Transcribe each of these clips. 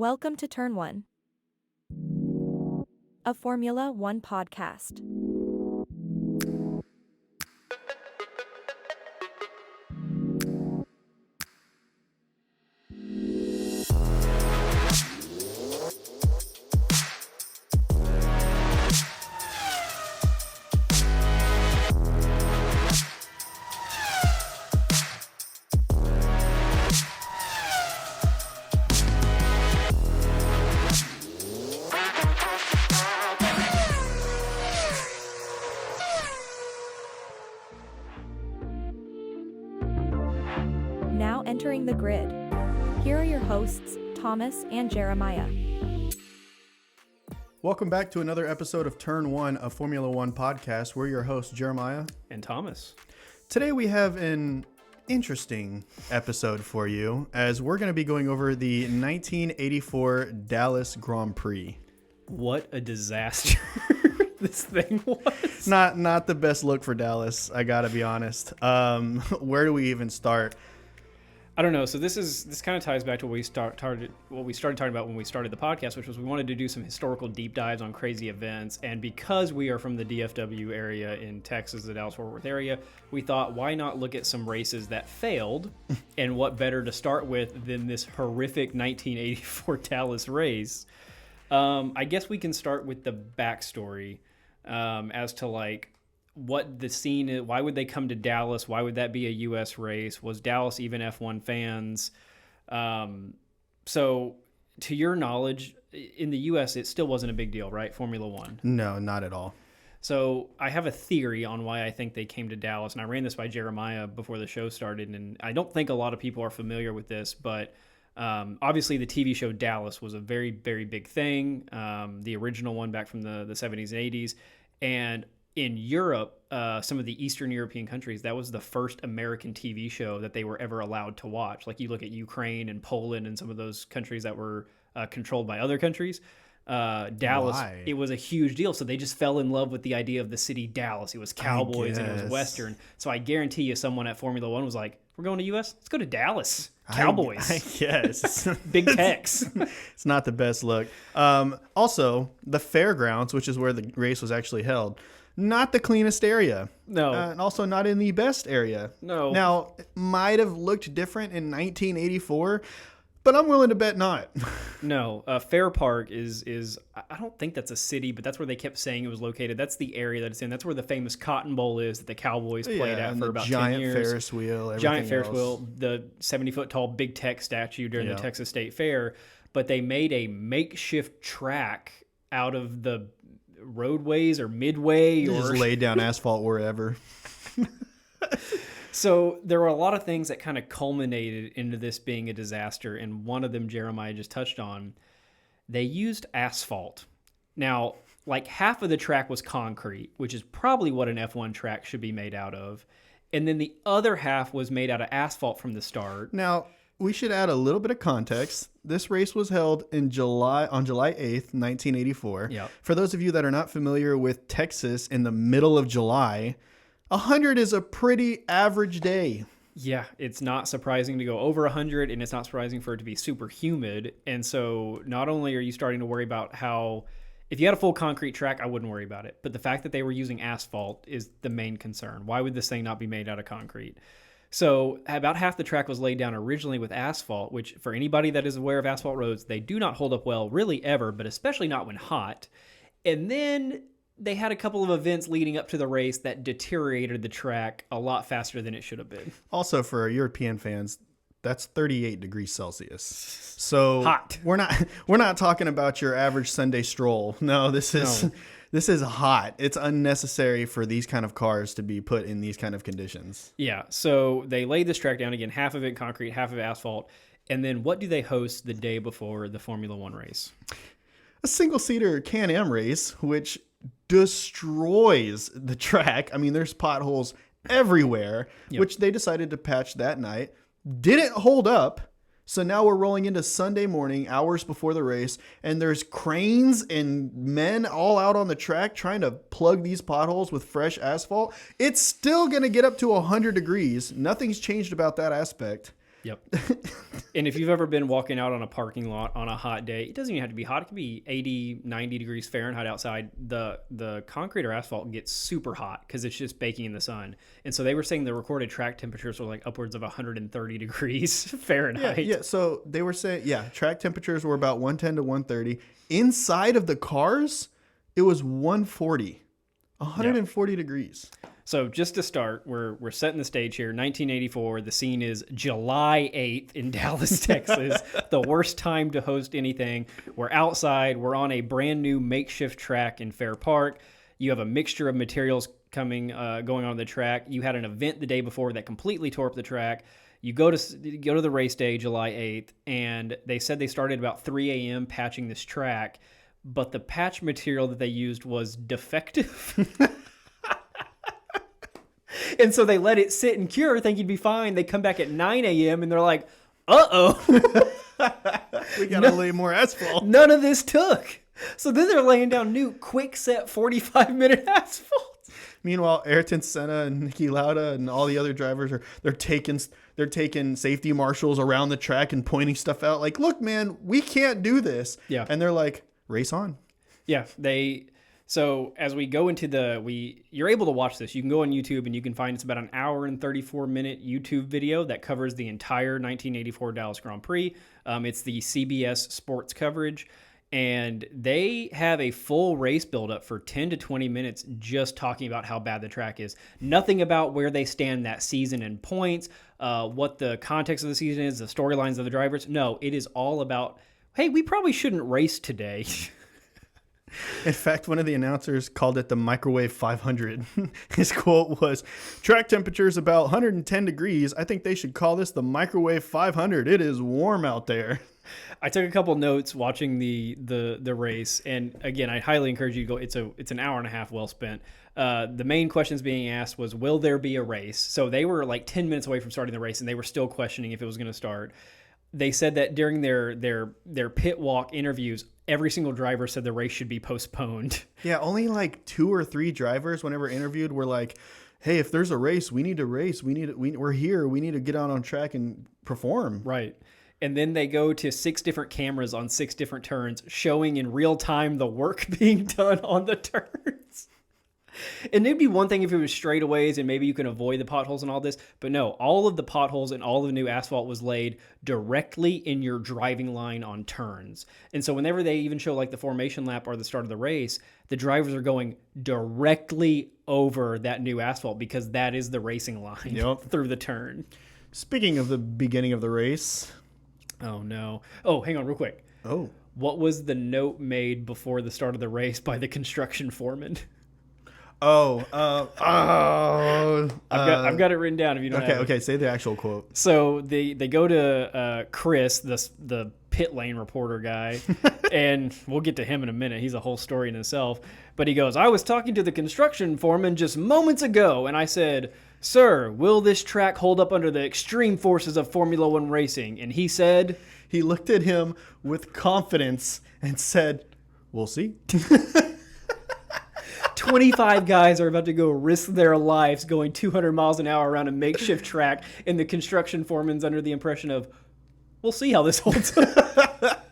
Welcome to Turn 1, a Formula One podcast. Now entering the grid. Here are your hosts, Thomas and Jeremiah. Welcome back to another episode of Turn 1, a Formula One podcast. We're your hosts, Jeremiah and Thomas. Today we have an interesting episode for you, as we're going to be going over the 1984 Dallas Grand Prix. What a disaster this thing was. Not the best look for Dallas, I gotta be honest. Where do we even start? I don't know. So this kind of ties back to what we started talking about when we started the podcast, which was we wanted to do some historical deep dives on crazy events. And because we are from the DFW area in Texas, the Dallas-Fort Worth area, we thought, why not look at some races that failed? And what better to start with than this horrific 1984 Dallas race? I guess we can start with the backstory as to like what the scene is. Why would they come to Dallas? Why would that be a U.S. race? Was Dallas even F1 fans? So to your knowledge, in the U.S., it still wasn't a big deal, right? Formula One. No, not at all. So I have a theory on why I think they came to Dallas, and I ran this by Jeremiah before the show started, and I don't think a lot of people are familiar with this, but obviously the TV show Dallas was a very, very big thing, the original one back from the 70s and 80s, and in Europe, some of the Eastern European countries, that was the first American TV show that they were ever allowed to watch. Like you look at Ukraine and Poland and some of those countries that were controlled by other countries. Dallas, Why? It was a huge deal. So they just fell in love with the idea of the city Dallas. It was cowboys and it was Western. So I guarantee you someone at Formula One was like, we're going to U.S.? Let's go to Dallas. Cowboys. I guess. Big Tex. It's not the best look. Also, the fairgrounds, which is where the race was actually held, not the cleanest area. No. And also not in the best area. No. Now, it might have looked different in 1984, but I'm willing to bet not. No. Fair Park is I don't think that's a city, but that's where they kept saying it was located. That's the area that it's in. That's where the famous Cotton Bowl is that the Cowboys played at for about 10 years. Ferris wheel, Giant Ferris wheel, the 70-foot tall Big Tex statue during the Texas State Fair. But they made a makeshift track out of the roadways or midway, or just laid down asphalt wherever. So there were a lot of things that kind of culminated into this being a disaster, and one of them Jeremiah just touched on. They used asphalt. Now, like half of the track was concrete, which is probably what an F1 track should be made out of, and then the other half was made out of asphalt from the start. Now, we should add a little bit of context. This race was held on July 8th, 1984. Yep. For those of you that are not familiar with Texas in the middle of July, 100 is a pretty average day. Yeah, it's not surprising to go over 100, and it's not surprising for it to be super humid. And so not only are you starting to worry about how, if you had a full concrete track, I wouldn't worry about it. But the fact that they were using asphalt is the main concern. Why would this thing not be made out of concrete? So about half the track was laid down originally with asphalt, which for anybody that is aware of asphalt roads, they do not hold up well really ever, but especially not when hot. And then they had a couple of events leading up to the race that deteriorated the track a lot faster than it should have been. Also, for our European fans, that's 38 degrees Celsius. So hot. We're not talking about your average Sunday stroll. No, this is hot. It's unnecessary for these kind of cars to be put in these kind of conditions. Yeah. So they laid this track down again, half of it concrete, half of it asphalt. And then what do they host the day before the Formula One race? A single-seater Can-Am race, which destroys the track. I mean, there's potholes everywhere, which they decided to patch that night. Didn't hold up. So now we're rolling into Sunday morning, hours before the race, and there's cranes and men all out on the track trying to plug these potholes with fresh asphalt. It's still going to get up to 100 degrees. Nothing's changed about that aspect. Yep. And if you've ever been walking out on a parking lot on a hot day, it doesn't even have to be hot. It could be 80, 90 degrees Fahrenheit outside. The concrete or asphalt gets super hot because it's just baking in the sun. And so they were saying the recorded track temperatures were like upwards of 130 degrees Fahrenheit. Yeah. So they were saying, track temperatures were about 110 to 130. Inside of the cars, it was 140 degrees. So just to start, we're setting the stage here. 1984, the scene is July 8th in Dallas, Texas. The worst time to host anything. We're outside. We're on a brand new makeshift track in Fair Park. You have a mixture of materials going on the track. You had an event the day before that completely tore up the track. You go to the race day, July 8th, and they said they started about 3 a.m. patching this track, but the patch material that they used was defective. And so they let it sit and cure, think you'd be fine. They come back at 9 a.m. and they're like, uh-oh. We got to lay more asphalt. None of this took. So then they're laying down new quick set 45-minute asphalt. Meanwhile, Ayrton Senna and Niki Lauda and all the other drivers they're taking safety marshals around the track and pointing stuff out like, look, man, we can't do this. Yeah. And they're like, race on. Yeah, So as we go into you're able to watch this. You can go on YouTube and you can find it's about an hour and 34-minute YouTube video that covers the entire 1984 Dallas Grand Prix. It's the CBS Sports coverage, and they have a full race buildup for 10 to 20 minutes just talking about how bad the track is. Nothing about where they stand that season in points, what the context of the season is, the storylines of the drivers. No, it is all about, hey, we probably shouldn't race today. In fact, one of the announcers called it the microwave 500. His quote was, track temperature is about 110 degrees. I think they should call this the microwave 500. It is warm out there. I took a couple notes watching the race, and again, I highly encourage you to go. It's an hour and a half well spent. The main questions being asked was, will there be a race? So they were like 10 minutes away from starting the race, and they were still questioning if it was going to start. They said that during their pit walk interviews, every single driver said the race should be postponed. Yeah, only like 2 or 3 drivers, whenever interviewed, were like, hey, if there's a race, we need to race. We're here. We need to get out on track and perform. Right. And then they go to 6 different cameras on 6 different turns, showing in real time the work being done on the turns. And it'd be one thing if it was straightaways and maybe you can avoid the potholes and all this. But no, all of the potholes and all of the new asphalt was laid directly in your driving line on turns. And so whenever they even show like the formation lap or the start of the race, the drivers are going directly over that new asphalt because that is the racing line through the turn. Speaking of the beginning of the race. Oh, no. Oh, hang on real quick. Oh. What was the note made before the start of the race by the construction foreman? I've got it written down if you don't have it. Okay, say the actual quote. So they go to Chris, the pit lane reporter guy, and we'll get to him in a minute. He's a whole story in himself. But he goes, I was talking to the construction foreman just moments ago, and I said, sir, will this track hold up under the extreme forces of Formula One racing? And he said... He looked at him with confidence and said, we'll see. 25 guys are about to go risk their lives going 200 miles an hour around a makeshift track, and the construction foreman's under the impression of, we'll see how this holds up.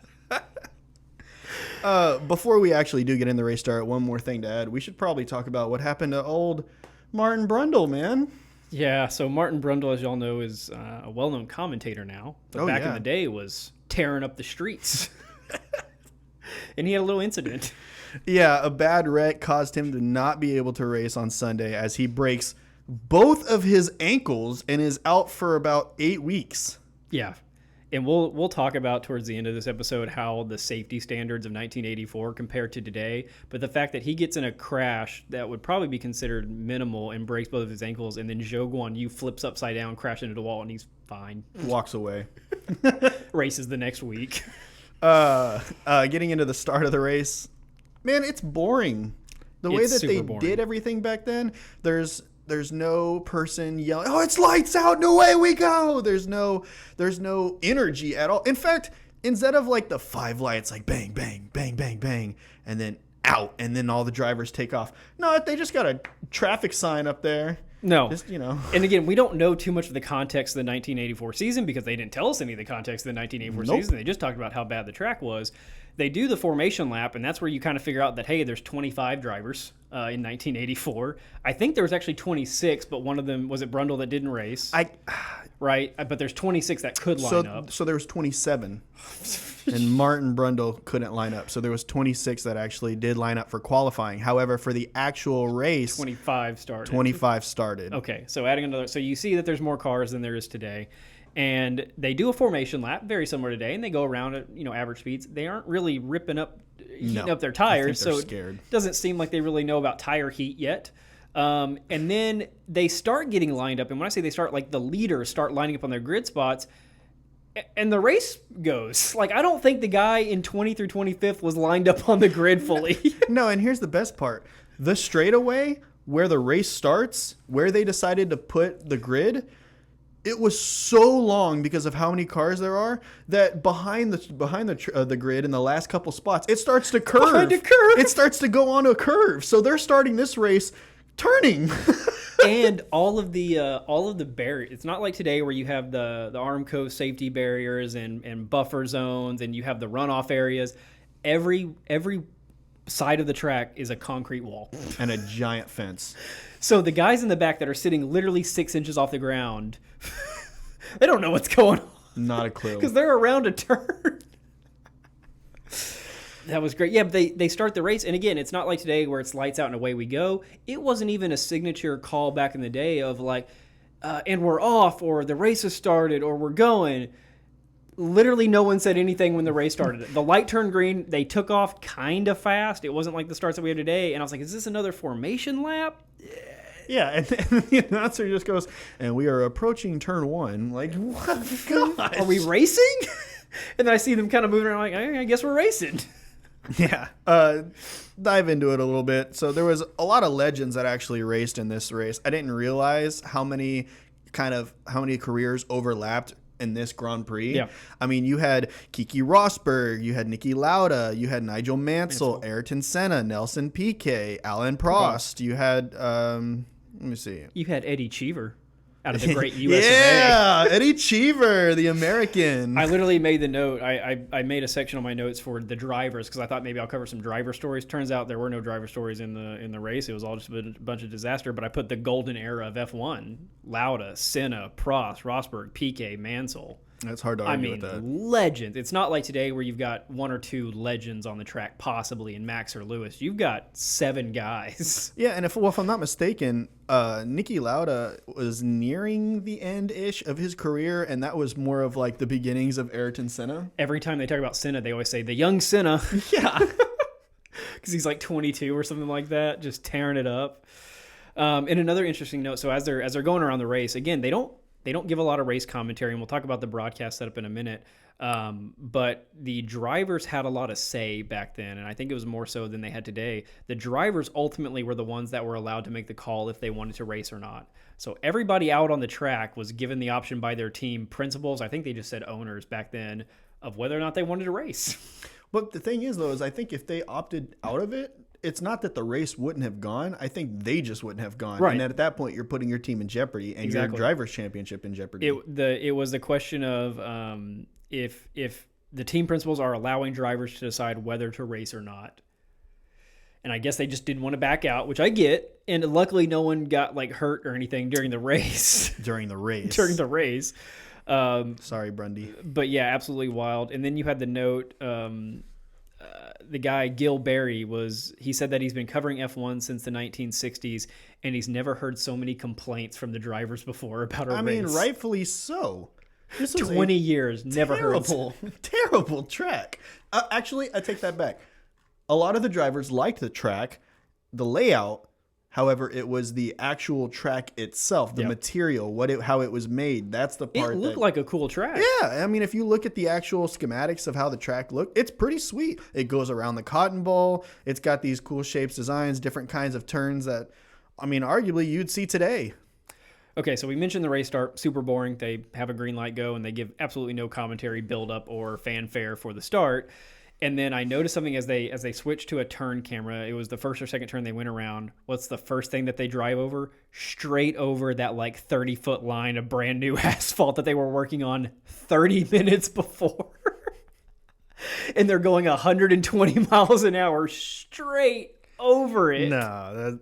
Before we actually do get in the race start, one more thing to add. We should probably talk about what happened to old Martin Brundle, man. Yeah, so Martin Brundle, as y'all know, is a well-known commentator now, but back in the day was tearing up the streets. And he had a little incident. Yeah, a bad wreck caused him to not be able to race on Sunday as he breaks both of his ankles and is out for about 8 weeks. Yeah. And we'll talk about towards the end of this episode how the safety standards of 1984 compare to today. But the fact that he gets in a crash that would probably be considered minimal and breaks both of his ankles, and then Zhou Guan Yu flips upside down, crashes into the wall, and he's fine. Walks away. Races the next week. Getting into the start of the race, man, it's boring. The way that they did everything back then, there's no person yelling, oh, it's lights out and away we go. There's no energy at all. In fact, instead of like the 5 lights, like bang, bang, bang, bang, bang, and then out, and then all the drivers take off. No, they just got a traffic sign up there. No. Just, And again, we don't know too much of the context of the 1984 season because they didn't tell us any of the context of the 1984 season. They just talked about how bad the track was. They do the formation lap, and that's where you kind of figure out that, hey, there's 25 drivers in 1984. I think there was actually 26, but one of them, was it Brundle that didn't race? Right? But there's 26 that could line up. So there was 27, and Martin Brundle couldn't line up. So there was 26 that actually did line up for qualifying. However, for the actual race, 25 started. 25 started. Okay, so adding another. So you see that there's more cars than there is today. And they do a formation lap, very similar today, and they go around at average speeds. They aren't really heating up their tires, so scared. It doesn't seem like they really know about tire heat yet. And then they start getting lined up, and when I say they start, like the leaders start lining up on their grid spots, and the race goes. Like, I don't think the guy in 20 through 25th was lined up on the grid fully. No, and here's the best part. The straightaway where the race starts, where they decided to put the grid, it was so long because of how many cars there are that behind the grid in the last couple spots, it starts to curve. Behind a curve. It starts to go on a curve. So they're starting this race turning. And all of the barriers. It's not like today where you have the Armco safety barriers and buffer zones, and you have the runoff areas. Every side of the track is a concrete wall And a giant fence. So the guys in the back that are sitting literally 6 inches off the ground, they don't know what's going on. Not a clue. Because they're around a turn. That was great. Yeah, but they start the race. And again, it's not like today where it's lights out and away we go. It wasn't even a signature call back in the day of like, and we're off, or the race has started, or we're going. Literally no one said anything when the race started. The light turned green. They took off kind of fast. It wasn't like the starts that we have today. And I was like, is this another formation lap? Yeah, and the announcer just goes, and we are approaching turn 1. Like, what? Gosh. Are we racing? And then I see them kind of moving around like, I guess we're racing. Yeah. Dive into it a little bit. So there was a lot of legends that actually raced in this race. I didn't realize how many careers overlapped in this Grand Prix. Yeah. I mean, you had Keke Rosberg, you had Niki Lauda, you had Nigel Mansell, Ayrton Senna, Nelson Piquet, Alain Prost. You had, let me see. You had Eddie Cheever out of the great US Yeah, Eddie Cheever, the American. I literally made the note. I made a section on my notes for the drivers because I thought maybe I'll cover some driver stories. Turns out there were no driver stories in the race. It was all just a bunch of disaster. But I put the golden era of F1: Lauda, Senna, Prost, Rosberg, Piquet, Mansell. That's hard to argue with that. Legends. It's not like today where you've got one or two legends on the track, possibly in Max or Lewis. You've got 7 guys. Yeah, and if I'm not mistaken, Niki Lauda was nearing the end-ish of his career, and that was more of like the beginnings of Ayrton Senna. Every time they talk about Senna, they always say the young Senna. Yeah. Because he's like 22 or something like that, just tearing it up. And another interesting note, so as they're going around the race, again, they don't give a lot of race commentary, and we'll talk about the broadcast setup in a minute. But the drivers had a lot of say back then, and I think it was more so than they had today. The drivers ultimately were the ones that were allowed to make the call if they wanted to race or not. So everybody out on the track was given the option by their team principals, I think they just said owners back then, of whether or not they wanted to race. But the thing is, though, is I think if they opted out of it, it's not that the race wouldn't have gone. I think they just wouldn't have gone. Right. And then at that point, you're putting your team in jeopardy and your driver's championship in jeopardy. It was the question of if the team principals are allowing drivers to decide whether to race or not. And I guess they just didn't want to back out, which I get. And luckily, no one got like hurt or anything during the race. During the race. Sorry, Brundy. But yeah, absolutely wild. And then you had the note. The guy, Gil Berry, he said that he's been covering F1 since the 1960s, and he's never heard so many complaints from the drivers before about a race. I mean, rightfully so. This was 20 years, never heard. Terrible track. Actually, I take that back. A lot of the drivers liked the track, the layout. However, it was the actual track itself, the material, how it was made. That's the part. It looked like a cool track. Yeah, I mean, if you look at the actual schematics of how the track looked, it's pretty sweet. It goes around the Cotton Bowl. It's got these cool shapes, designs, different kinds of turns that, I mean, arguably you'd see today. Okay, so we mentioned the race start, super boring. They have a green light go, and they give absolutely no commentary, build-up, or fanfare for the start. And then I noticed something as they switched to a turn camera. It was the first or second turn they went around. What's the first thing that they drive over? Straight over that like 30-foot line of brand new asphalt that they were working on 30 minutes before. And they're going 120 miles an hour straight over it. No.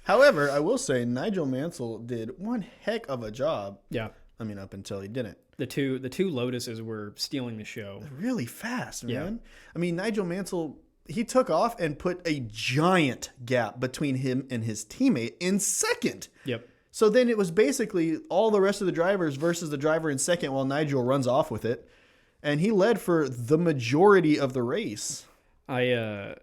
However, I will say Nigel Mansell did one heck of a job. Yeah. I mean, up until he didn't. The two Lotuses were stealing the show. Really fast, man. Yeah. I mean, Nigel Mansell, he took off and put a giant gap between him and his teammate in second. Yep. So then it was basically all the rest of the drivers versus the driver in second while Nigel runs off with it. And he led for the majority of the race. I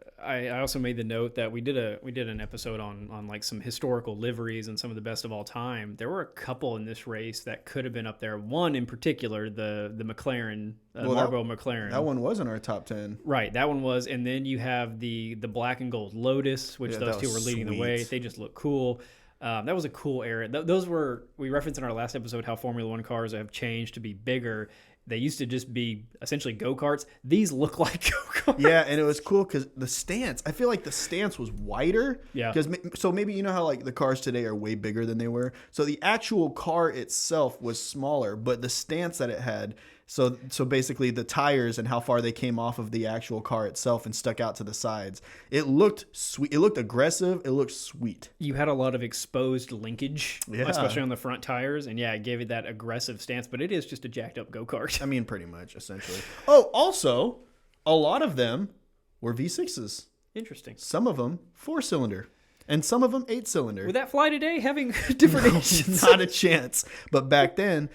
also made the note that we did an episode on like some historical liveries and some of the best of all time. There were a couple in this race that could have been up there. One in particular, the McLaren, Marlboro McLaren. That one was in our top 10. Right, that one was. And then you have the black and gold Lotus, which those two were leading the way. They just look cool. That was a cool era. Those were, we referenced in our last episode how Formula One cars have changed to be bigger. They used to just be essentially go-karts. These look like go-karts. Yeah, and it was cool because the stance, I feel like the stance was wider. Yeah. So maybe you know how like the cars today are way bigger than they were. So the actual car itself was smaller, but the stance that it had, so basically the tires and how far they came off of the actual car itself and stuck out to the sides. It looked sweet. It looked aggressive. It looked sweet. You had a lot of exposed linkage, Yeah. especially on the front tires. And yeah, it gave it that aggressive stance, but it is just a jacked up go-kart. I mean, pretty much, essentially. Oh, also, a lot of them were V6s. Interesting. Some of them 4-cylinder. And some of them 8-cylinder. Would that fly today, having different engines? Not a chance. But back then,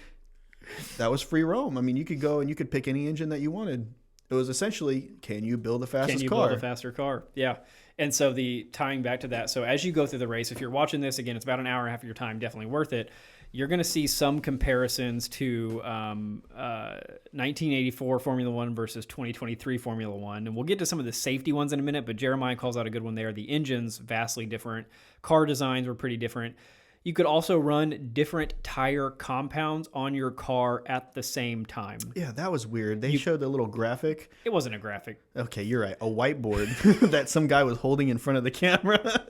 that was free roam. I mean, you could go and you could pick any engine that you wanted. It was essentially, can you build the fastest car? Can you build a faster car? Yeah. And so tying back to that, so as you go through the race, if you're watching this, again, it's about an hour and a half of your time, definitely worth it. You're going to see some comparisons to 1984 Formula One versus 2023 Formula One. And we'll get to some of the safety ones in a minute, but Jeremiah calls out a good one there. The engines, vastly different. Car designs were pretty different. You could also run different tire compounds on your car at the same time. Yeah, that was weird. They showed a little graphic. It wasn't a graphic. Okay, you're right. A whiteboard that some guy was holding in front of the camera.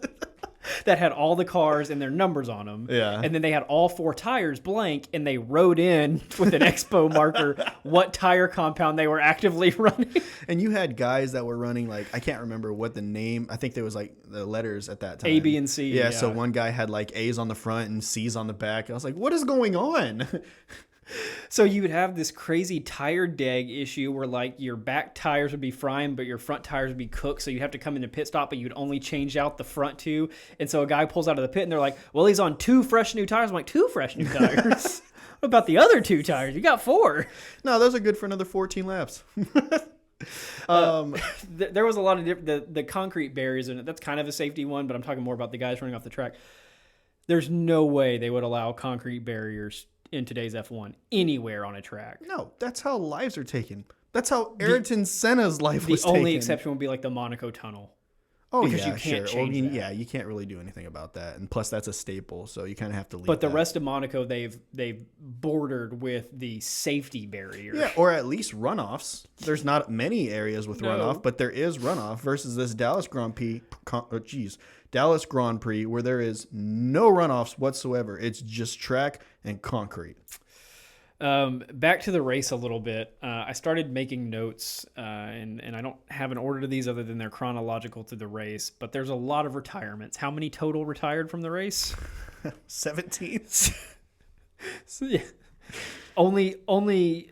That had all the cars and their numbers on them. Yeah. And then they had all 4 tires blank, and they wrote in with an expo marker what tire compound they were actively running. And you had guys that were running, like, I can't remember what the name, I think there was like the letters at that time. A, B, and C. Yeah, so one guy had like A's on the front and C's on the back. I was like, what is going on? So you would have this crazy tire deg issue where like your back tires would be frying, but your front tires would be cooked. So you'd have to come into pit stop, but you'd only change out the front 2. And so a guy pulls out of the pit and they're like, well, he's on 2 fresh new tires. I'm like, 2 fresh new tires? What about the other 2 tires? You got 4. No, those are good for another 14 laps. There was a lot of the concrete barriers in it. That's kind of a safety one, but I'm talking more about the guys running off the track. There's no way they would allow concrete barriers in today's F1 anywhere on a track. No, that's how lives are taken. That's how Ayrton Senna's life was The taken. only exception would be like the Monaco tunnel. Oh, because yeah, you can't sure. change that. Yeah, you can't really do anything about that. And plus, that's a staple, so you kind of have to leave But the that. rest of Monaco, they've bordered with the safety barrier. Yeah, or at least runoffs. There's not many areas with runoff, but there is runoff versus this Dallas Grand Prix. Dallas Grand Prix, where there is no runoffs whatsoever. It's just track and concrete. Back to the race a little bit. I started making notes, and I don't have an order to these other than they're chronological to the race, but there's a lot of retirements. How many total retired from the race? 17. So, yeah. Only 8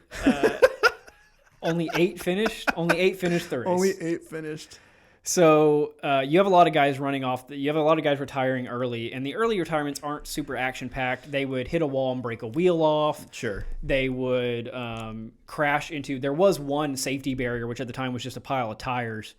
finished. Only 8 finished the race. Only 8 finished. So you have a lot of guys running off. You have a lot of guys retiring early, and the early retirements aren't super action-packed. They would hit a wall and break a wheel off. Sure. They would crash into. There was one safety barrier, which at the time was just a pile of tires.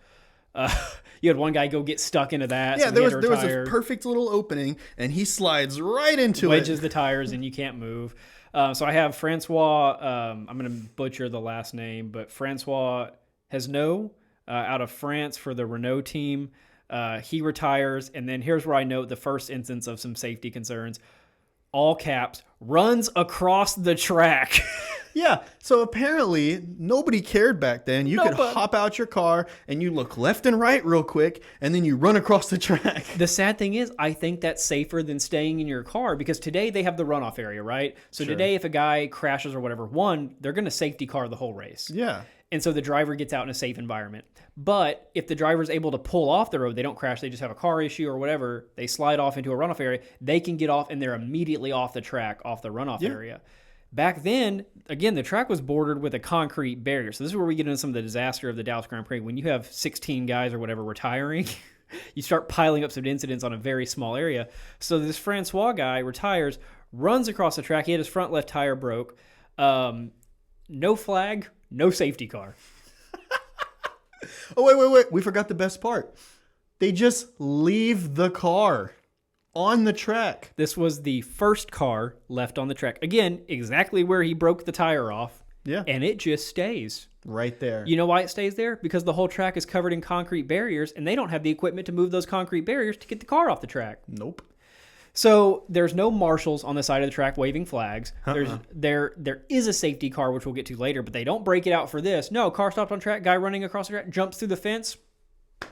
You had one guy go get stuck into that. Yeah, so there was a perfect little opening, and he slides right into wedges the tires, and you can't move. So I have Francois. I'm going to butcher the last name, but Francois Hesneau. Out of France for the Renault team. He retires, and then here's where I note the first instance of some safety concerns. all caps, runs across the track. Yeah, so apparently nobody cared back then. You could Nobody. hop out your car and you look left and right real quick, and then you run across the track. The sad thing is, I think that's safer than staying in your car because today they have the runoff area, right? So Sure. today if a guy crashes or whatever, one, they're going to safety car the whole race. Yeah. And so the driver gets out in a safe environment. But if the driver's able to pull off the road, they don't crash, they just have a car issue or whatever, they slide off into a runoff area, they can get off and they're immediately off the track, off the runoff area. Back then, again, the track was bordered with a concrete barrier. So this is where we get into some of the disaster of the Dallas Grand Prix. When you have 16 guys or whatever retiring, you start piling up some incidents on a very small area. So this Francois guy retires, runs across the track. He had his front left tire broke. No flag, no safety car. Oh, wait. We forgot the best part. They just leave the car on the track. This was the first car left on the track. Again, exactly where he broke the tire off. Yeah. And it just stays. Right there. You know why it stays there? Because the whole track is covered in concrete barriers, and they don't have the equipment to move those concrete barriers to get the car off the track. Nope. So there's no marshals on the side of the track waving flags. There is a safety car, which we'll get to later, but they don't break it out for this. No, car stopped on track, guy running across the track, jumps through the fence.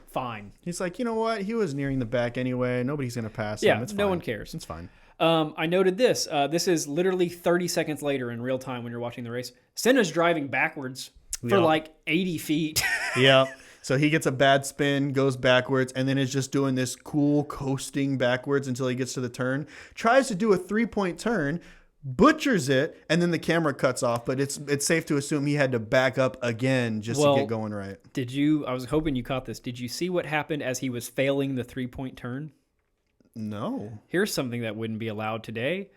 Fine. He's like, you know what? He was nearing the back anyway. Nobody's going to pass him. Yeah, It's no fine. one cares. It's fine. I noted this. This is literally 30 seconds later in real time when you're watching the race. Senna's driving backwards for like 80 feet. Yeah. So he gets a bad spin, goes backwards, and then is just doing this cool coasting backwards until he gets to the turn. Tries to do a 3-point turn, butchers it, and then the camera cuts off. But it's safe to assume he had to back up again just to get going right. I was hoping you caught this. Did you see what happened as he was failing the 3-point turn? No. Here's something that wouldn't be allowed today.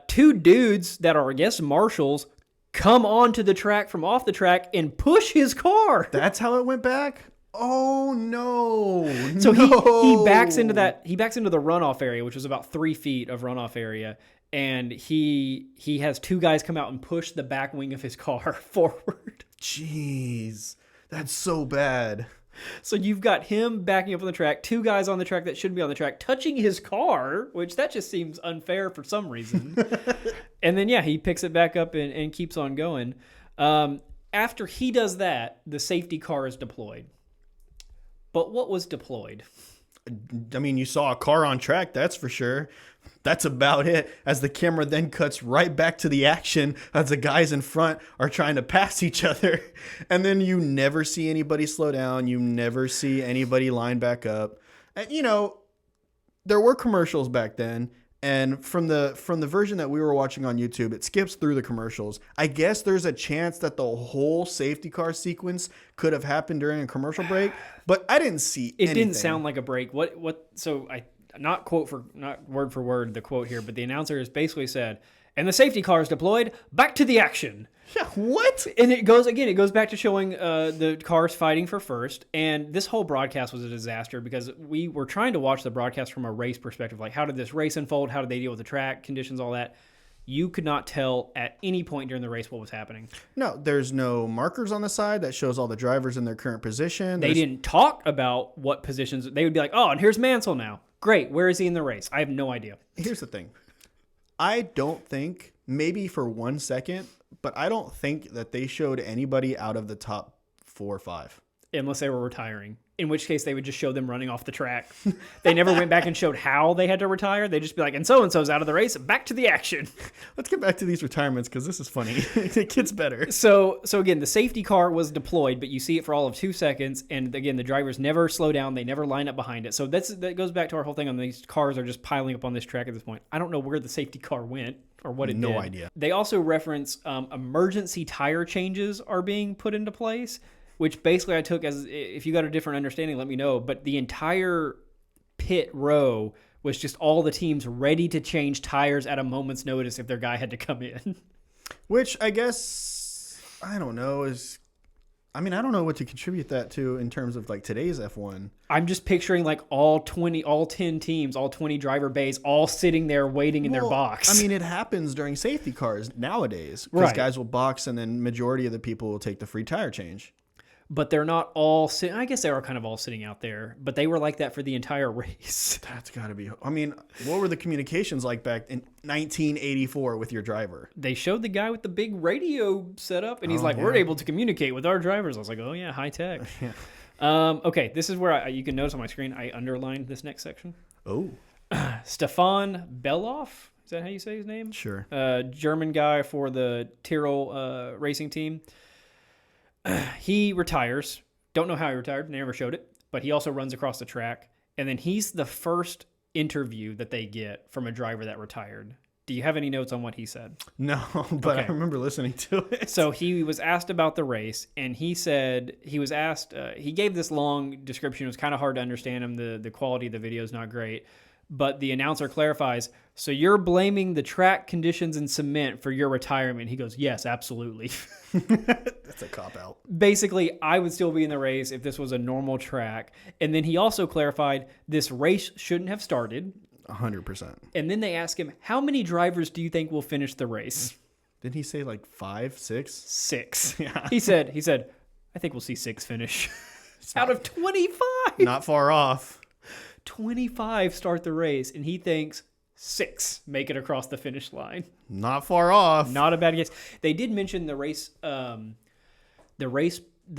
Two dudes that are, I guess, marshals come onto the track from off the track and push his car. That's how it went back? Oh, no. So No. he backs into the runoff area, which was about 3 feet of runoff area. And he has two guys come out and push the back wing of his car forward. Jeez. That's so bad. So you've got him backing up on the track, two guys on the track that shouldn't be on the track, touching his car, which that just seems unfair for some reason. And then, he picks it back up and keeps on going. After he does that, the safety car is deployed. But what was deployed? I mean, you saw a car on track, that's for sure. That's about it. As the camera then cuts right back to the action as the guys in front are trying to pass each other. And then you never see anybody slow down. You never see anybody line back up. And, there were commercials back then. And from the version that we were watching on YouTube, it skips through the commercials. I guess there's a chance that the whole safety car sequence could have happened during a commercial break, but I didn't see anything. It didn't sound like a break. Not word for word the quote here, but the announcer has basically said, and the safety car is deployed, back to the action. Yeah, what? And it goes back to showing the cars fighting for first. And this whole broadcast was a disaster because we were trying to watch the broadcast from a race perspective. Like, how did this race unfold? How did they deal with the track conditions, all that? You could not tell at any point during the race what was happening. No, there's no markers on the side that shows all the drivers in their current position. They didn't talk about what positions. They would be like, oh, and here's Mansell now. Great. Where is he in the race? I have no idea. Here's the thing. I don't think, maybe for 1 second, but I don't think that they showed anybody out of the top 4 or 5. Unless they were retiring, in which case they would just show them running off the track. They never went back and showed how they had to retire. They'd just be like, and so-and-so's out of the race, back to the action. Let's get back to these retirements because this is funny. It gets better. So again, the safety car was deployed, but you see it for all of 2 seconds. And again, the drivers never slow down. They never line up behind it. So that goes back to our whole thing on these cars are just piling up on this track at this point. I don't know where the safety car went or what it did. No idea. They also reference emergency tire changes are being put into place, which basically I took as, if you got a different understanding, let me know. But the entire pit row was just all the teams ready to change tires at a moment's notice if their guy had to come in. Which I guess, I don't know, I don't know what to contribute that to in terms of like today's F1. I'm just picturing like all 10 teams, all 20 driver bays, all sitting there waiting in their box. It happens during safety cars nowadays because guys will box and then majority of the people will take the free tire change. but they're not all sitting. I guess they are kind of all sitting out there, but they were like that for the entire race. That's got to be. I mean, what were the communications like back in 1984 with your driver? They showed the guy with the big radio setup, and he's like, we're able to communicate with our drivers. I was like, oh, yeah, high tech. Okay, this is where you can notice on my screen, I underlined this next section. Oh. Stefan Belloff. Is that how you say his name? Sure. German guy for the Tyrrell racing team. He retires. Don't know how he retired. They never showed it. But he also runs across the track. And then he's the first interview that they get from a driver that retired. Do you have any notes on what he said? No, but Okay. I remember listening to it. So he was asked about the race, and he said he was asked. He gave this long description. It was kind of hard to understand him. The quality of the video is not great. But the announcer clarifies, so you're blaming the track conditions and cement for your retirement? He goes, yes, absolutely. That's a cop-out. Basically, I would still be in the race if this was a normal track. And then he also clarified this race shouldn't have started. 100%. And then they ask him, how many drivers do you think will finish the race? Didn't he say like 5, 6? 6. Yeah. He said, I think we'll see 6 finish. Out of 25. Not far off. 25 start the race, and he thinks 6 make it across the finish line. Not far off. Not a bad guess. They did mention the race the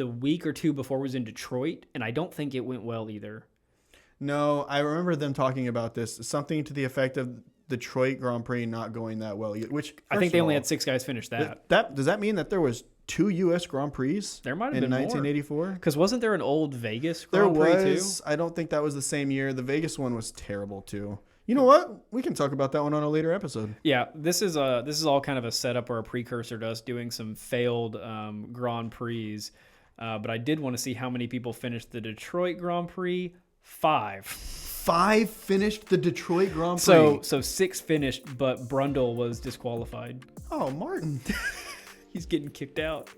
week or two before was in Detroit, and I don't think it went well either. No, I remember them talking about this. Something to the effect of Detroit Grand Prix not going that well. Which I think they only had 6 guys finish that. Does that mean that there was 2 U.S. Grand Prix There might have in been 1984? Because wasn't there an old Vegas There Grand Prix was. too? I don't think that was the same year. The Vegas one was terrible too. You know what? We can talk about that one on a later episode. Yeah, this is all kind of a setup or a precursor to us doing some failed Grand Prix. But I did want to see how many people finished the Detroit Grand Prix. 5. 5 finished the Detroit Grand Prix. So 6 finished, but Brundle was disqualified. Oh, Martin. He's getting kicked out.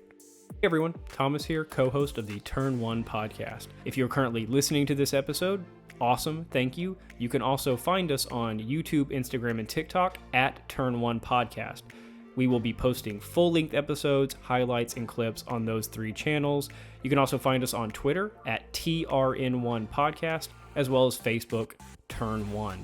Hey everyone, Thomas here, co-host of the Turn 1 podcast. If you're currently listening to this episode, awesome, thank you. You can also find us on YouTube, Instagram, and TikTok at Turn 1 Podcast. We will be posting full-length episodes, highlights, and clips on those 3 channels. You can also find us on Twitter at TRN1 Podcast, as well as Facebook, Turn 1.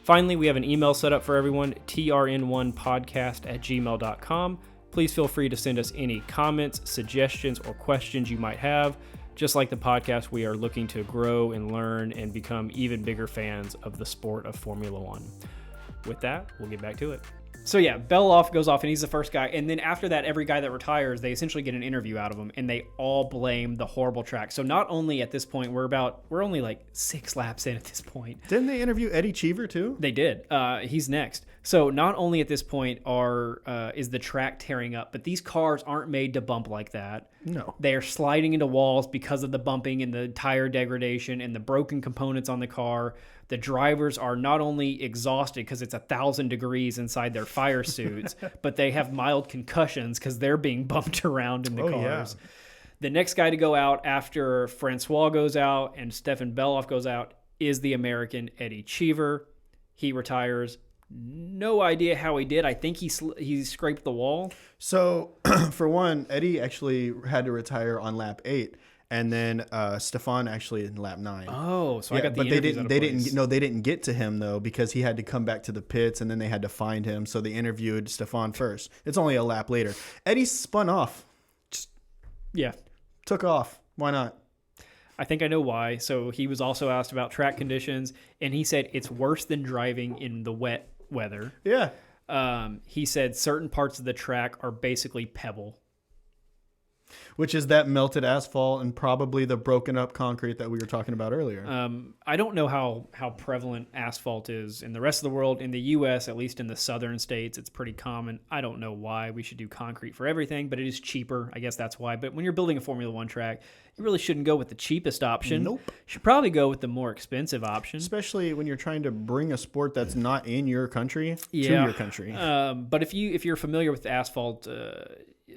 Finally, we have an email set up for everyone, trn1podcast@gmail.com. Please feel free to send us any comments, suggestions, or questions you might have. Just like the podcast, we are looking to grow and learn and become even bigger fans of the sport of Formula One. With that, we'll get back to it. So yeah, Belloff goes off and he's the first guy. And then after that, every guy that retires, they essentially get an interview out of him and they all blame the horrible track. So not only at this point, we're only like 6 laps in at this point. Didn't they interview Eddie Cheever too? They did. He's next. So not only at this point is the track tearing up, but these cars aren't made to bump like that. No. They are sliding into walls because of the bumping and the tire degradation and the broken components on the car. The drivers are not only exhausted because it's 1,000 degrees inside their fire suits, but they have mild concussions because they're being bumped around in the cars. Yeah. The next guy to go out after Francois goes out and Stefan Belloff goes out is the American Eddie Cheever. He retires. No idea how he did. I think he scraped the wall. So, for one, Eddie actually had to retire on lap 8. And then Stefan actually in lap 9. Oh, so yeah, I got the but interviews they didn't get to him though because he had to come back to the pits and then they had to find him. So they interviewed Stefan first. It's only a lap later. Eddie spun off. Took off. Why not? I think I know why. So he was also asked about track conditions and he said it's worse than driving in the wet weather. Yeah. He said certain parts of the track are basically pebble. Which is that melted asphalt and probably the broken up concrete that we were talking about earlier. I don't know how prevalent asphalt is in the rest of the world. In the U.S., at least in the southern states, it's pretty common. I don't know why we should do concrete for everything, but it is cheaper. I guess that's why. But when you're building a Formula One track, you really shouldn't go with the cheapest option. Nope. You should probably go with the more expensive option. Especially when you're trying to bring a sport that's not in your country to your country. But if you're familiar with asphalt,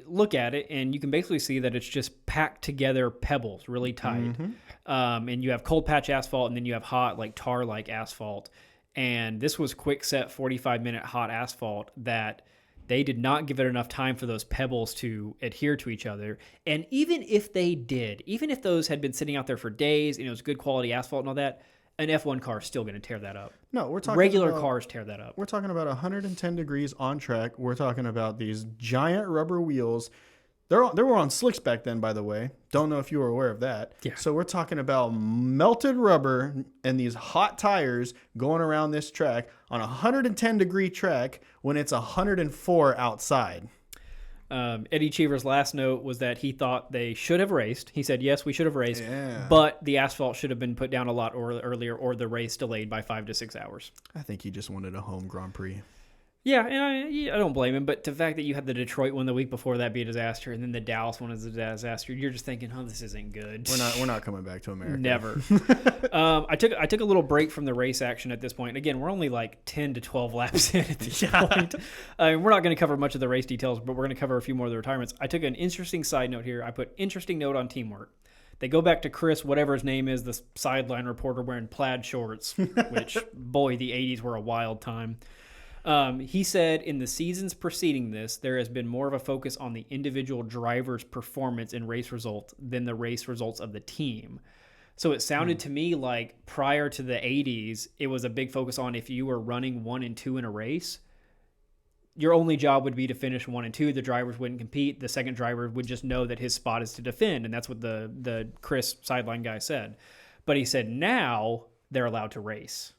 look at it and you can basically see that it's just packed together pebbles really tight. Mm-hmm. And you have cold patch asphalt and then you have hot like tar like asphalt. And this was quick set 45-minute hot asphalt that They did not give it enough time for those pebbles to adhere to each other. And even if they did, even if those had been sitting out there for days and it was good quality asphalt and all that, an F1 car is still going to tear that up. No, we're talking regular about, cars tear that up. We're talking about 110 degrees on track. We're talking about these giant rubber wheels. They were on slicks back then, by the way. Don't know if you were aware of that. Yeah. So we're talking about melted rubber and these hot tires going around this track on a 110 degree track when it's 104 outside. Eddie Cheever's last note was that he thought they should have raced. He said, yes, we should have raced, Yeah. but the asphalt should have been put down a lot earlier or the race delayed by 5 to 6 hours. I think he just wanted a home Grand Prix. Yeah, and I don't blame him, but the fact that you had the Detroit one the week before that be a disaster, and then the Dallas one is a disaster, you're just thinking, oh, this isn't good. We're not coming back to America. Never. I took a little break from the race action at this point. Again, we're only like 10 to 12 laps in at this point. We're not going to cover much of the race details, but we're going to cover a few more of the retirements. I took an interesting side note here. I put interesting note on teamwork. They go back to Chris, whatever his name is, the sideline reporter wearing plaid shorts, which, boy, the 80s were a wild time. He said in the seasons preceding this, there has been more of a focus on the individual driver's performance in race results than the race results of the team. So it sounded to me like prior to the 80s, it was a big focus on if you were running 1 and 2 in a race, your only job would be to finish 1 and 2. The drivers wouldn't compete. The second driver would just know that his spot is to defend. And that's what the Chris sideline guy said. But he said now they're allowed to race.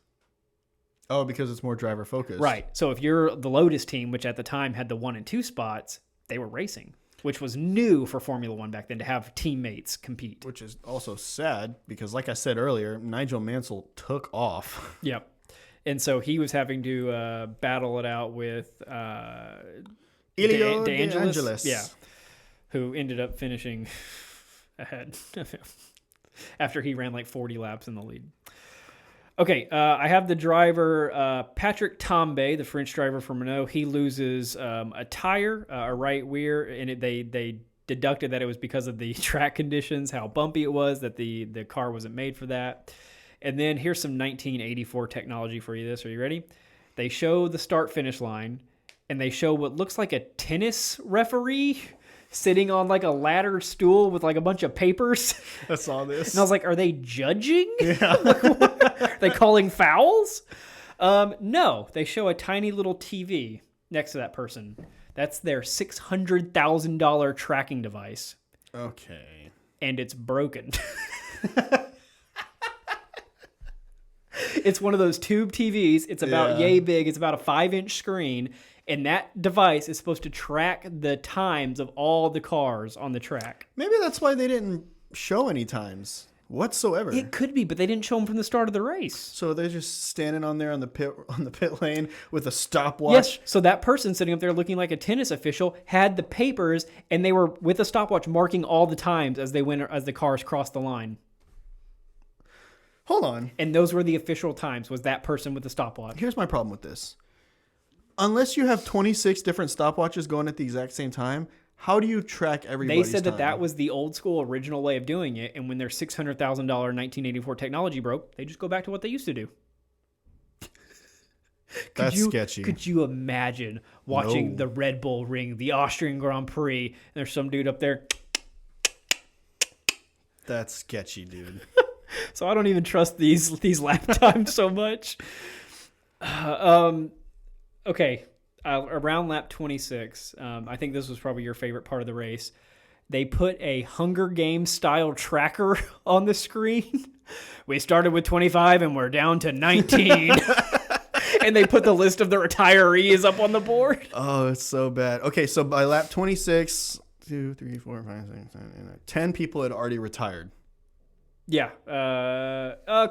Oh, because it's more driver focused. Right. So if you're the Lotus team, which at the time had the 1 and 2 spots, they were racing, which was new for Formula One back then to have teammates compete. Which is also sad because, like I said earlier, Nigel Mansell took off. Yep. And so he was having to battle it out with Elio De Angelis. De Yeah. Who ended up finishing ahead after he ran like 40 laps in the lead. Okay, I have the driver, Patrick Tambay, the French driver from Renault. He loses a tire, a right rear, and they deducted that it was because of the track conditions, how bumpy it was, that the car wasn't made for that. And then here's some 1984 technology for you. Are you ready? They show the start-finish line, and they show what looks like a tennis referee sitting on like a ladder stool with like a bunch of papers. I saw this. And I was like, are they judging? Yeah. Are they calling fouls? No, they show a tiny little TV next to that person. That's their $600,000 tracking device. Okay. And it's broken. It's one of those tube TVs. It's about yay big. It's about a 5-inch screen. And that device is supposed to track the times of all the cars on the track. Maybe that's why they didn't show any times whatsoever. It could be, but they didn't show them from the start of the race. So they're just standing on there on the pit lane with a stopwatch. Yes. So that person sitting up there looking like a tennis official had the papers, and they were with a stopwatch marking all the times as the cars crossed the line. Hold on. And those were the official times. Was that person with the stopwatch? Here's my problem with this. Unless you have 26 different stopwatches going at the exact same time, how do you track everybody's They said time? that was the old school original way of doing it, and when their $600,000 1984 technology broke, they just go back to what they used to do. That's sketchy. Could you imagine watching the Red Bull Ring, the Austrian Grand Prix, and there's some dude up there? That's sketchy, dude. So I don't even trust these lap times so much. Okay, around lap 26, I think this was probably your favorite part of the race. They put a Hunger Games style tracker on the screen. We started with 25 and we're down to 19. And they put the list of the retirees up on the board. Oh, it's so bad. Okay, so by lap 26, 2, 3, 4, 5, 6, 7, 8, 10 people had already retired. Yeah,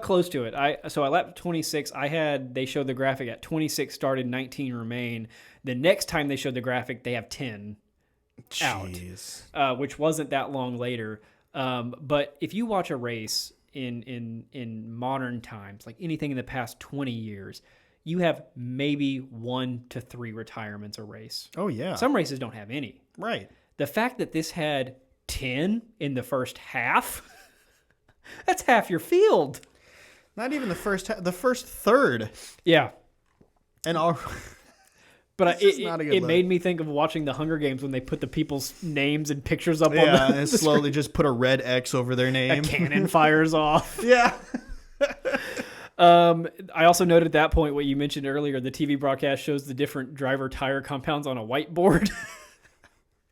close to it. So at lap 26, they showed the graphic at 26 started, 19 remain. The next time they showed the graphic, they have 10 out, which wasn't that long later. But if you watch a race in modern times, like anything in the past 20 years, you have maybe 1 to 3 retirements a race. Oh, yeah. Some races don't have any. Right. The fact that this had 10 in the first half... That's half your field. Not even the first third. Yeah. And all But It's not a good it look. made me think of watching the Hunger Games when they put the people's names and pictures up on Yeah, the and slowly just put a red X over their a name. cannon fires off. Yeah. I also noted at that point what you mentioned earlier. The TV broadcast shows the different driver tire compounds on a whiteboard.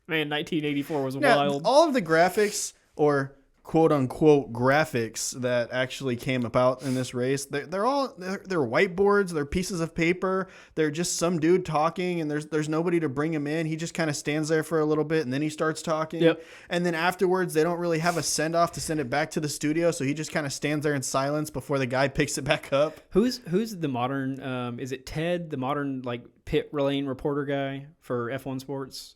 Man, 1984 was wild. All of the graphics, or quote unquote graphics, that actually came about in this race, they're whiteboards, they're pieces of paper, they're just some dude talking, and there's nobody to bring him in. He just kind of stands there for a little bit, and then he starts talking. Yep. And then afterwards, they don't really have a send off to send it back to the studio, so he just kind of stands there in silence before the guy picks it back up. Who's the modern? Is it Ted, the modern like pit lane reporter guy for F1 Sports?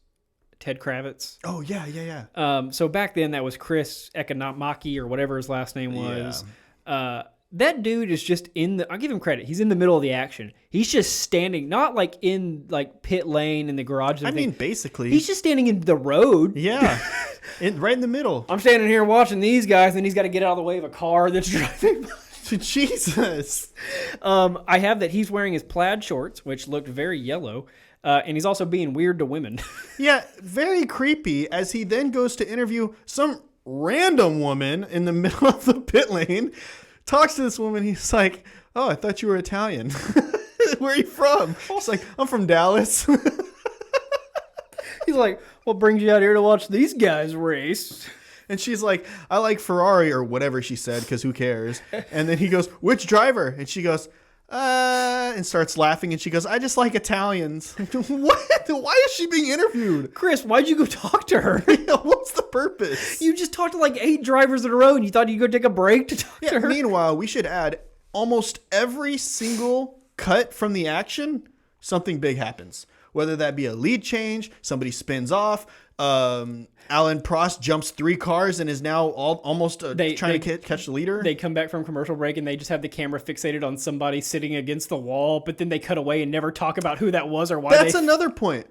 Ted Kravitz. Oh yeah. So back then that was Chris Economaki or whatever his last name was. That dude is just I'll give him credit. He's in the middle of the action. He's just standing, not like in like pit lane in the garage. I mean, basically, he's just standing in the road. Yeah, right in the middle. I'm standing here watching these guys, and he's got to get out of the way of a car that's driving by. Jesus. I have that he's wearing his plaid shorts, which looked very yellow. And he's also being weird to women. Yeah, very creepy, as he then goes to interview some random woman in the middle of the pit lane. Talks to this woman. He's like, "Oh, I thought you were Italian. Where are you from?" She's like, "I'm from Dallas." He's like, "What brings you out here to watch these guys race?" And she's like, "I like Ferrari," or whatever she said, because who cares? And then he goes, "Which driver?" And she goes, and starts laughing, and she goes, "I just like Italians." What? Why is she being interviewed? Chris, why'd you go talk to her? Yeah, what's the purpose? You just talked to like 8 drivers in a row, and you thought you'd go take a break to talk to her? Meanwhile, we should add almost every single cut from the action, something big happens. Whether that be a lead change, somebody spins off, Alan Prost jumps 3 cars and is now almost trying to catch the leader. They come back from commercial break and they just have the camera fixated on somebody sitting against the wall, but then they cut away and never talk about who that was or why. That's another point.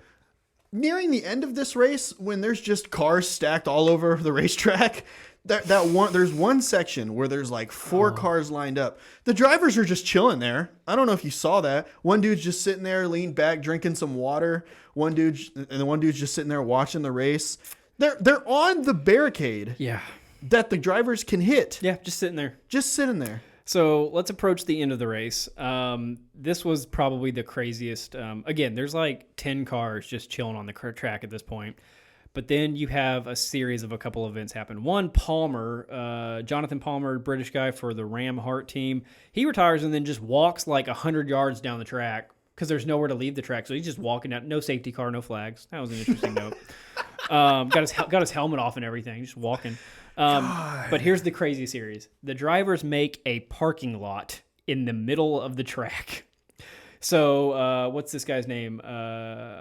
Nearing the end of this race, when there's just cars stacked all over the racetrack, there's one section where there's like 4 cars lined up. The drivers are just chilling there. I don't know if you saw that. One dude's just sitting there, leaned back, drinking some water. One dude's just sitting there watching the race. They're on the barricade. Yeah. That the drivers can hit. Yeah, just sitting there. Just sitting there. So let's approach the end of the race. This was probably the craziest. Again, there's like 10 cars just chilling on the track at this point. But then you have a series of a couple events happen. One, Palmer, Jonathan Palmer, British guy for the Ram Hart team, he retires and then just walks like 100 yards down the track because there's nowhere to leave the track. So he's just walking out. No safety car, no flags. That was an interesting note. Got his helmet off and everything, just walking. But here's the crazy series. The drivers make a parking lot in the middle of the track. So what's this guy's name?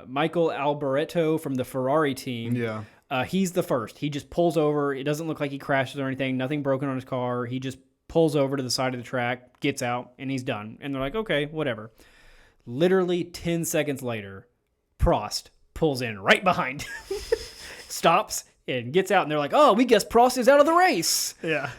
Michael Alboreto from the Ferrari team. Yeah. He's the first. He just pulls over. It doesn't look like he crashes or anything. Nothing broken on his car. He just pulls over to the side of the track, gets out, and he's done. And they're like, okay, whatever. Literally 10 seconds later, Prost pulls in right behind him, stops, and gets out. And they're like, oh, we guess Prost is out of the race. Yeah.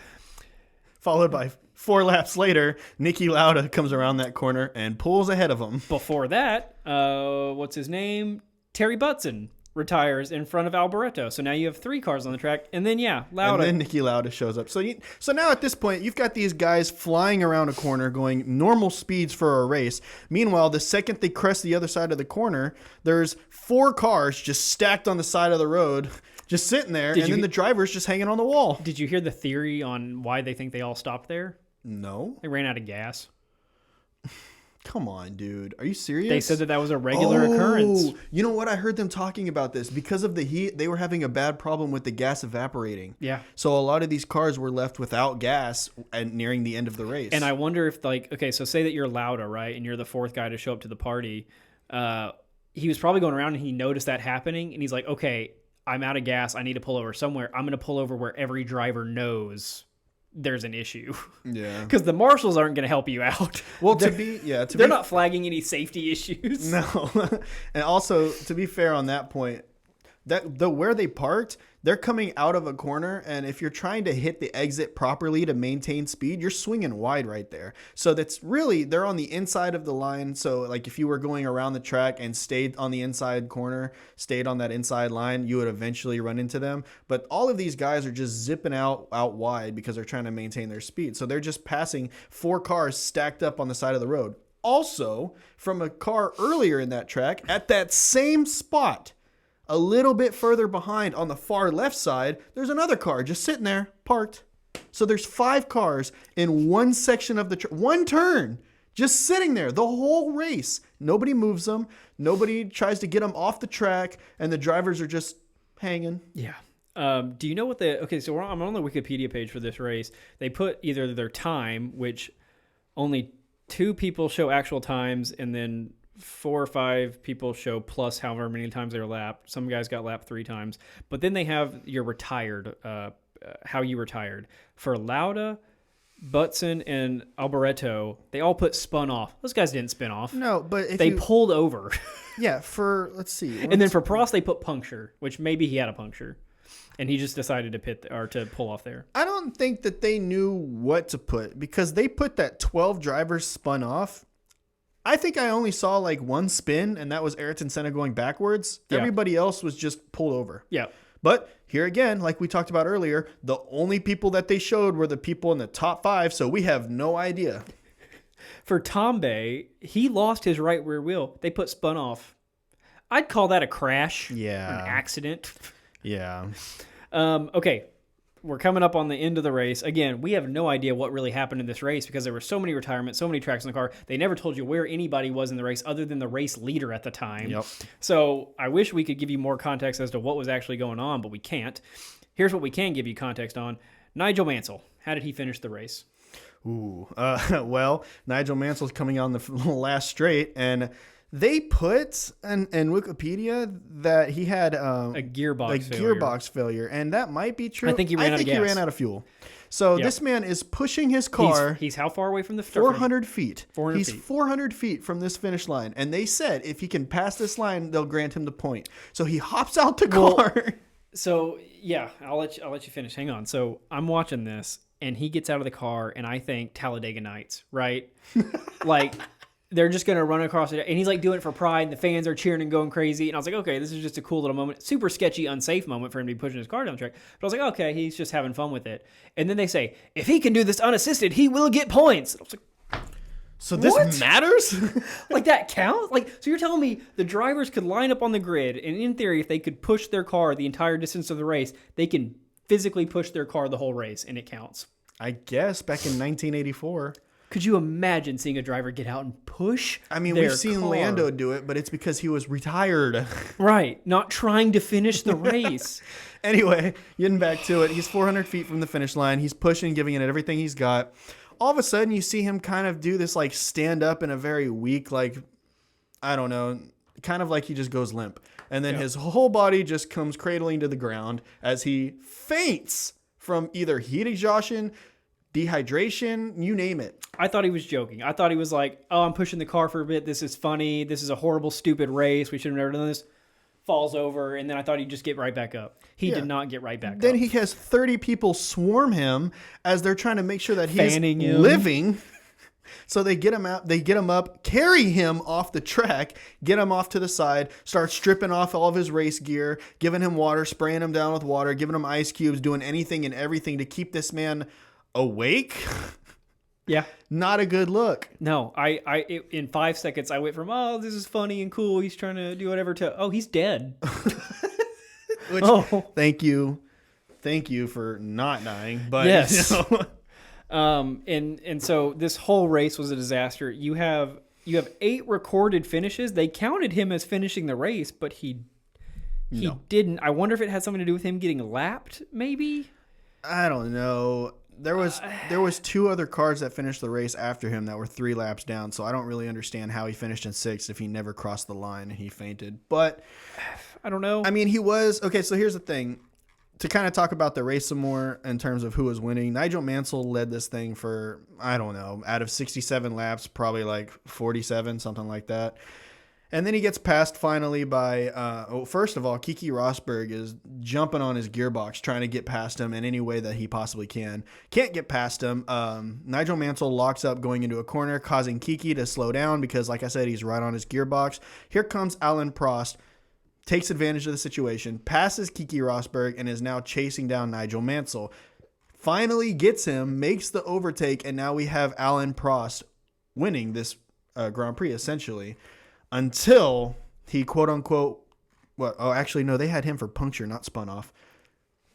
Followed by 4 laps later, Niki Lauda comes around that corner and pulls ahead of him. Before that, what's his name? Terry Butson retires in front of Alboreto. So now you have 3 cars on the track. And then, Lauda. And then Niki Lauda shows up. So now at this point, you've got these guys flying around a corner going normal speeds for a race. Meanwhile, the second they crest the other side of the corner, there's 4 cars just stacked on the side of the road, just sitting there. And then the driver's just hanging on the wall. Did you hear the theory on why they think they all stopped there? No. They ran out of gas. Come on, dude. Are you serious? They said that was a regular occurrence. You know what? I heard them talking about this. Because of the heat, they were having a bad problem with the gas evaporating. Yeah. So a lot of these cars were left without gas and nearing the end of the race. And I wonder if, so say that you're Lauda, right? And you're the 4th guy to show up to the party. He was probably going around and he noticed that happening. And he's like, okay, I'm out of gas. I need to pull over somewhere. I'm going to pull over where every driver knows there's an issue. Yeah. Because the marshals aren't going to help you out. Well, they're not flagging any safety issues. No. And also, to be fair on that point, where they parked, they're coming out of a corner, and if you're trying to hit the exit properly to maintain speed, you're swinging wide right there. So that's really, they're on the inside of the line. So like if you were going around the track and stayed on the inside corner, stayed on that inside line, you would eventually run into them. But all of these guys are just zipping out wide because they're trying to maintain their speed. So they're just passing 4 cars stacked up on the side of the road. Also, from a car earlier in that track, at that same spot, a little bit further behind on the far left side, there's another car just sitting there, parked. So there's 5 cars in one section of the one turn, just sitting there the whole race. Nobody moves them. Nobody tries to get them off the track, and the drivers are just hanging. Yeah. Do you know what so I'm on the Wikipedia page for this race. They put either their time, which only 2 people show actual times, and then 4 or 5 people show plus however many times they were lapped. Some guys got lapped 3 times. But then they have your retired, how you retired. For Lauda, Butson, and Alboreto, they all put spun off. Those guys didn't spin off. No, but if they pulled over. Yeah, let's see. And then for Prost, they put puncture, which maybe he had a puncture. And he just decided to pull off there. I don't think that they knew what to put because they put that 12 drivers spun off. I think I only saw like 1 spin, and that was Ayrton Senna going backwards. Yeah. Everybody else was just pulled over. Yeah. But here again, like we talked about earlier, the only people that they showed were the people in the top 5, so we have no idea. For Tombe, he lost his right rear wheel. They put spun off. I'd call that a crash. Yeah. An accident. Yeah. Okay. We're coming up on the end of the race. Again, we have no idea what really happened in this race because there were so many retirements, so many tracks in the car. They never told you where anybody was in the race other than the race leader at the time. Yep. So I wish we could give you more context as to what was actually going on, but we can't. Here's what we can give you context on. Nigel Mansell. How did he finish the race? Well, Nigel Mansell's coming on the last straight, and they put in Wikipedia that he had a gearbox failure, and that might be true. I think he ran out of fuel. So this man is pushing his car. He's how far away from the start? 400 feet. 400 He's feet. 400 feet from this finish line, and they said if he can pass this line, they'll grant him the point. So he hops out the car. So yeah, I'll let you finish. Hang on. So I'm watching this, and he gets out of the car, and I think Talladega Nights, right? Like. They're just going to run across it. And he's like doing it for pride. And the fans are cheering and going crazy. And I was like, okay, this is just a cool little moment. Super sketchy, unsafe moment for him to be pushing his car down the track. But I was like, okay, he's just having fun with it. And then they say, if he can do this unassisted, he will get points. And I was like, so this matters? Like that counts? Like, so you're telling me the drivers could line up on the grid. And in theory, if they could push their car the entire distance of the race, they can physically push their car the whole race. And it counts. I guess back in 1984. Could you imagine seeing a driver get out and push? I mean, we've seen Lando do it, but it's because he was retired. Right. Not trying to finish the race. Anyway, getting back to it, he's 400 feet from the finish line. He's pushing, giving it everything he's got. All of a sudden, you see him kind of do this, like, stand up in a very weak, like, I don't know, kind of like he just goes limp. And then his whole body just comes cradling to the ground as he faints from either heat exhaustion, dehydration, you name it. I thought he was joking. I thought he was like, oh, I'm pushing the car for a bit. This is funny. This is a horrible, stupid race. We should have never done this. Falls over. And then I thought he'd just get right back up. He did not get right back up. Then he has 30 people swarm him as they're trying to make sure that he's fanning him. Living. So they get him out, they get him up, carry him off the track, get him off to the side, start stripping off all of his race gear, giving him water, spraying him down with water, giving him ice cubes, doing anything and everything to keep this man awake. Yeah. Not a good look. No, in 5 seconds, I went from, oh, this is funny and cool. He's trying to do whatever to, oh, he's dead. Which, thank you for not dying. But, yes. And so this whole race was a disaster. You have 8 recorded finishes. They counted him as finishing the race, but he didn't. I wonder if it had something to do with him getting lapped, maybe? I don't know. There was 2 other cars that finished the race after him that were 3 laps down, so I don't really understand how he finished in 6th if he never crossed the line and he fainted. But I don't know. I mean, he was okay. So here's the thing: to kind of talk about the race some more in terms of who was winning. Nigel Mansell led this thing for, I don't know, out of 67 laps, probably like 47, something like that. And then he gets passed finally by, first of all, Keke Rosberg is jumping on his gearbox, trying to get past him in any way that he possibly can. Can't get past him. Nigel Mansell locks up going into a corner, causing Keke to slow down because, like I said, he's right on his gearbox. Here comes Alan Prost, takes advantage of the situation, passes Keke Rosberg, and is now chasing down Nigel Mansell. Finally gets him, makes the overtake, and now we have Alan Prost winning this Grand Prix, essentially. Until he, quote unquote, they had him for puncture, not spun off.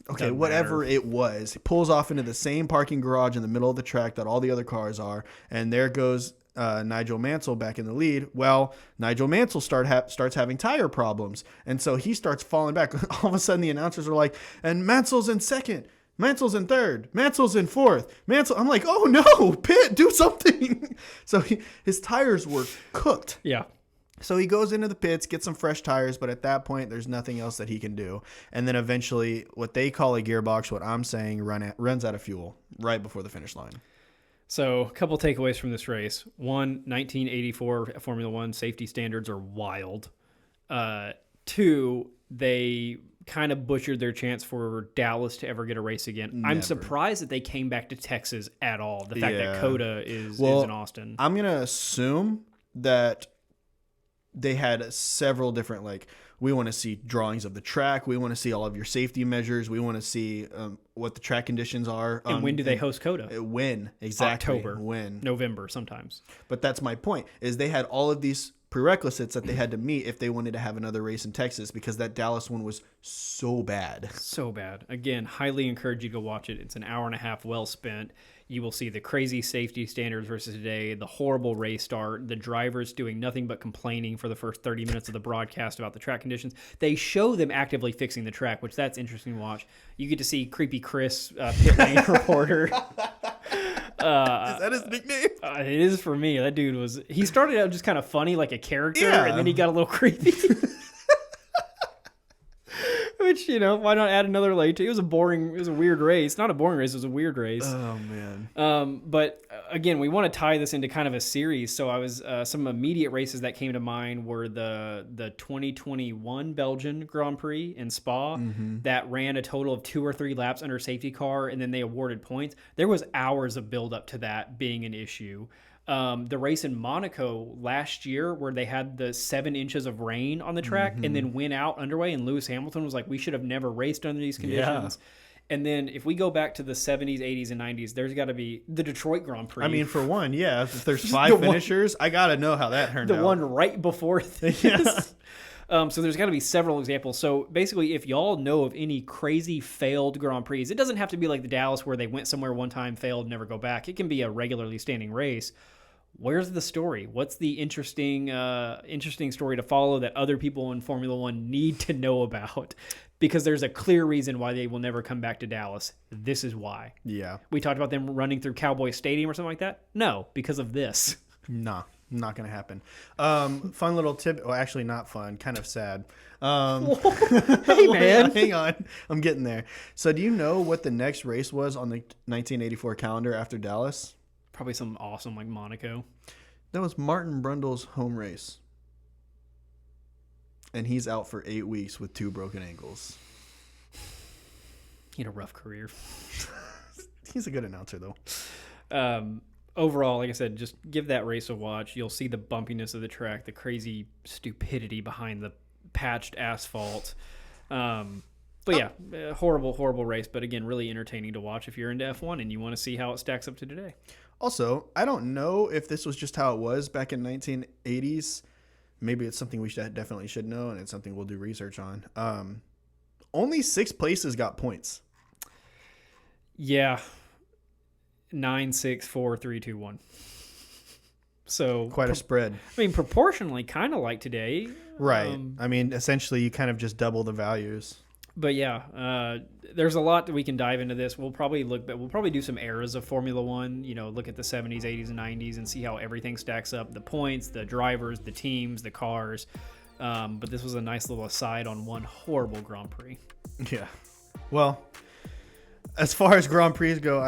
Okay, Doesn't whatever matter. it was. He pulls off into the same parking garage in the middle of the track that all the other cars are. And there goes Nigel Mansell back in the lead. Well, Nigel Mansell starts having tire problems. And so he starts falling back. All of a sudden, the announcers are like, and Mansell's in second. Mansell's in third. Mansell's in fourth. I'm like, oh no, Pitt, do something. So his tires were cooked. Yeah. So he goes into the pits, gets some fresh tires, but at that point, there's nothing else that he can do. And then eventually, what they call a gearbox, what I'm saying, runs out of fuel right before the finish line. So a couple takeaways from this race. One, 1984 Formula One safety standards are wild. Two, they kind of butchered their chance for Dallas to ever get a race again. Never. I'm surprised that they came back to Texas at all. The fact that Coda is in Austin. I'm going to assume that they had several different, we want to see drawings of the track. We want to see all of your safety measures. We want to see what the track conditions are. And when do they host Coda? When? Exactly. October. When? November sometimes. But that's my point, is they had all of these prerequisites that they had to meet if they wanted to have another race in Texas, because that Dallas one was so bad. So bad. Again, highly encourage you to go watch it. It's an hour and a half well spent. You will see the crazy safety standards versus today, the horrible race start, the drivers doing nothing but complaining for the first 30 minutes of the broadcast about the track conditions. They show them actively fixing the track, which that's interesting to watch. You get to see Creepy Chris, pit lane reporter. Is that his nickname? It is for me. That dude he started out just kind of funny, like a character, Yeah. and then he got a little creepy. Which, why not add another late? It was a weird race. Not a boring race, it was a weird race. Oh, man. But again, we want to tie this into kind of a series. So I was, some immediate races that came to mind were the 2021 Belgian Grand Prix in Spa that ran a total of 2 or 3 laps under safety car, and then they awarded points. There was hours of build up to that being an issue. The race in Monaco last year where they had the 7 inches of rain on the track and then went out underway, and Lewis Hamilton was like, we should have never raced under these conditions. Yeah. And then if we go back to the 70s, 80s, and 90s, there's got to be the Detroit Grand Prix. I mean, for one, yeah, if there's 5 finishers, I got to know how that turned out. The one right before this. Yeah. So there's got to be several examples. So basically, if y'all know of any crazy failed Grand Prix, it doesn't have to be like the Dallas where they went somewhere one time, failed, never go back. It can be a regularly standing race. Where's the story? What's the interesting story to follow that other people in Formula One need to know about? Because there's a clear reason why they will never come back to Dallas. This is why. Yeah. We talked about them running through Cowboy Stadium or something like that. No, because of this. Nah, not going to happen. Fun little tip. Well, actually not fun. Kind of sad. Hey, man. Hang on. I'm getting there. So do you know what the next race was on the 1984 calendar after Dallas? Probably something awesome like Monaco. That was Martin Brundle's home race. And he's out for 8 weeks with 2 broken ankles. He had a rough career. He's a good announcer, though. Overall, like I said, just give that race a watch. You'll see the bumpiness of the track, the crazy stupidity behind the patched asphalt. But yeah, horrible, horrible race. But again, really entertaining to watch if you're into F1 and you want to see how it stacks up to today. Also, I don't know if this was just how it was back in 1980s. Maybe it's something we definitely should know, and it's something we'll do research on. Only 6 places got points. Yeah. 9, 6, 4, 3, 2, 1. So quite a spread. I mean, proportionally, kind of like today. Right. I mean, essentially, you kind of just double the values. But yeah, there's a lot that we can dive into this. We'll probably do some eras of Formula One, look at the 70s, 80s, and 90s and see how everything stacks up. The points, the drivers, the teams, the cars. But this was a nice little aside on one horrible Grand Prix. Yeah. Well, as far as Grand Prix go,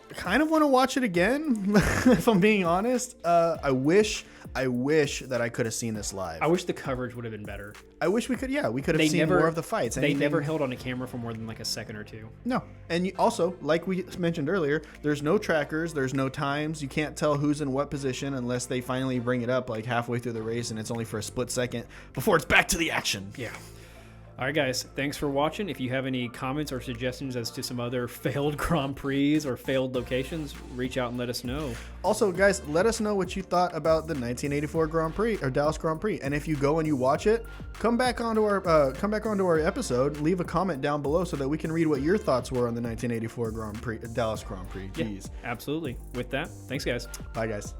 kind of want to watch it again, if I'm being honest. I wish that I could have seen this live. I wish the coverage would have been better. I wish we could have seen more of the fights. They never held on a camera for more than like a second or two. No. And also, like we mentioned earlier, there's no trackers, there's no times. You can't tell who's in what position unless they finally bring it up like halfway through the race, and it's only for a split second before it's back to the action. Yeah. All right, guys, thanks for watching. If you have any comments or suggestions as to some other failed Grand Prix or failed locations, reach out and let us know. Also, guys, let us know what you thought about the 1984 Grand Prix or Dallas Grand Prix. And if you go and you watch it, come back onto our episode, leave a comment down below so that we can read what your thoughts were on the 1984 Grand Prix, Dallas Grand Prix. Jeez. Yeah, absolutely. With that, thanks, guys. Bye, guys.